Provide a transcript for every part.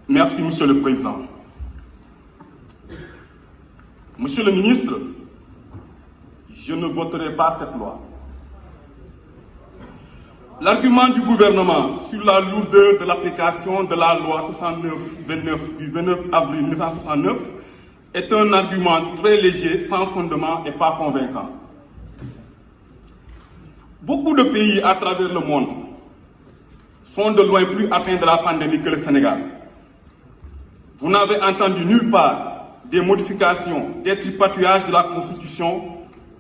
Merci, Monsieur le Président. Monsieur le ministre, je ne voterai pas cette loi. L'argument du gouvernement sur la lourdeur de l'application de la loi 69-29 du 29 avril 1969 est un argument très léger, sans fondement et pas convaincant. Beaucoup de pays à travers le monde sont de loin plus atteints de la pandémie que le Sénégal. Vous n'avez entendu nulle part des modifications, des tripatouillages de la Constitution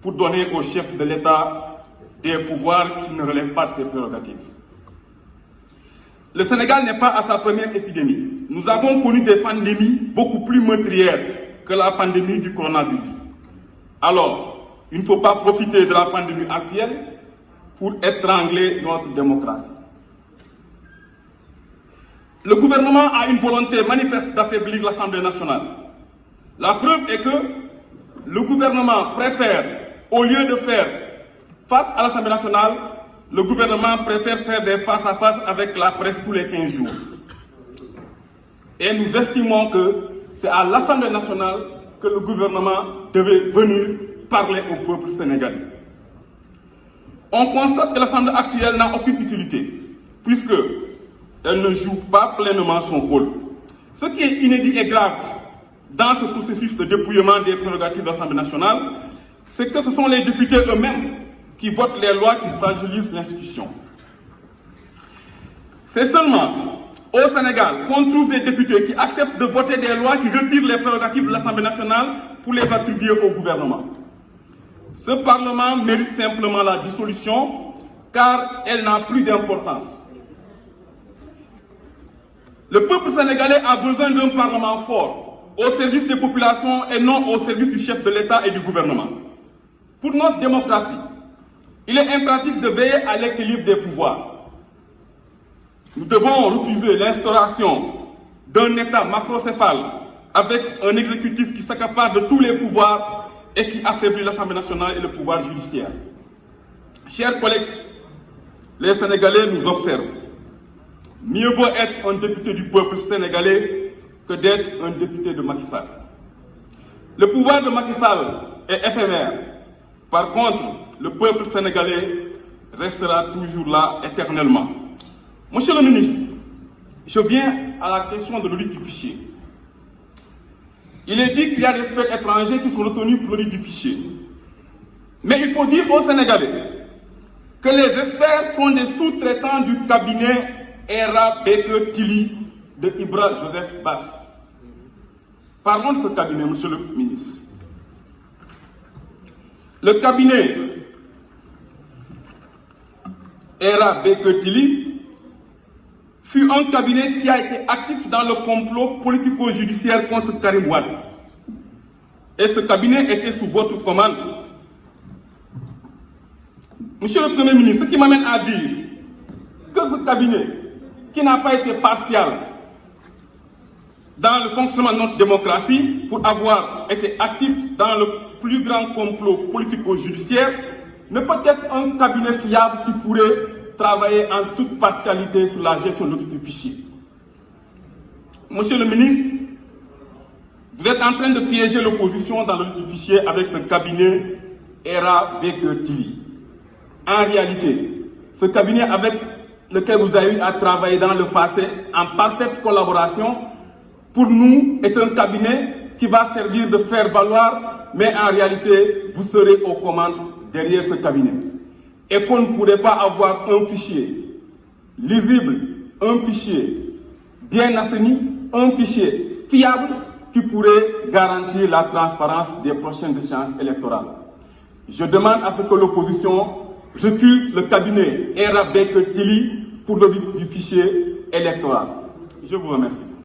pour donner au chef de l'État des pouvoirs qui ne relèvent pas de ses prérogatives. Le Sénégal n'est pas à sa première épidémie. Nous avons connu des pandémies beaucoup plus meurtrières que la pandémie du coronavirus. Alors, il ne faut pas profiter de la pandémie actuelle pour étrangler notre démocratie. Le gouvernement a une volonté manifeste d'affaiblir l'Assemblée nationale. La preuve est que le gouvernement préfère, au lieu de faire face à l'Assemblée nationale, le gouvernement préfère faire des face-à-face avec la presse tous les 15 jours. Et nous estimons que c'est à l'Assemblée nationale que le gouvernement devait venir parler au peuple sénégalais. On constate que l'Assemblée actuelle n'a aucune utilité, puisqu'elle ne joue pas pleinement son rôle. Ce qui est inédit et grave dans ce processus de dépouillement des prérogatives de l'Assemblée nationale, c'est que ce sont les députés eux-mêmes qui votent les lois qui fragilisent l'institution. C'est seulement au Sénégal qu'on trouve des députés qui acceptent de voter des lois qui retirent les prérogatives de l'Assemblée nationale pour les attribuer au gouvernement. Ce Parlement mérite simplement la dissolution car elle n'a plus d'importance. Le peuple sénégalais a besoin d'un Parlement fort, au service des populations et non au service du chef de l'État et du gouvernement. Pour notre démocratie, il est impératif de veiller à l'équilibre des pouvoirs. Nous devons refuser l'instauration d'un État macrocéphale avec un exécutif qui s'accapare de tous les pouvoirs et qui affaiblit l'Assemblée nationale et le pouvoir judiciaire. Chers collègues, les Sénégalais nous observent. Mieux vaut être un député du peuple sénégalais que d'être un député de Macky Sall. Le pouvoir de Macky Sall est éphémère. Par contre, le peuple sénégalais restera toujours là éternellement. Monsieur le ministre, je viens à la question de l'audit du fichier. Il est dit qu'il y a des experts étrangers qui sont retenus pour l'audit du fichier. Mais il faut dire aux Sénégalais que les experts sont des sous-traitants du cabinet Era Baker Tilly de Ibra Joseph Bass. Parlons de ce cabinet, monsieur le ministre. Le cabinet Era Baker Tilly fut un cabinet qui a été actif dans le complot politico-judiciaire contre Karim Wade. Et ce cabinet était sous votre commande. Monsieur le Premier ministre, ce qui m'amène à dire que ce cabinet, qui n'a pas été partial dans le fonctionnement de notre démocratie, pour avoir été actif dans le plus grand complot politico-judiciaire, ne peut être un cabinet fiable qui pourrait travailler en toute partialité sur la gestion de l'audit du fichier. Monsieur le ministre, vous êtes en train de piéger l'opposition dans l'audit du fichier avec ce cabinet Era Baker Tilly. En réalité, ce cabinet avec lequel vous avez eu à travailler dans le passé en parfaite collaboration, pour nous, est un cabinet qui va servir de faire valoir, mais en réalité, vous serez aux commandes derrière ce cabinet. Et qu'on ne pourrait pas avoir un fichier lisible, un fichier bien assaini, un fichier fiable qui pourrait garantir la transparence des prochaines échéances électorales. Je demande à ce que l'opposition refuse le cabinet Era Baker Tilly pour l'audit du fichier électoral. Je vous remercie.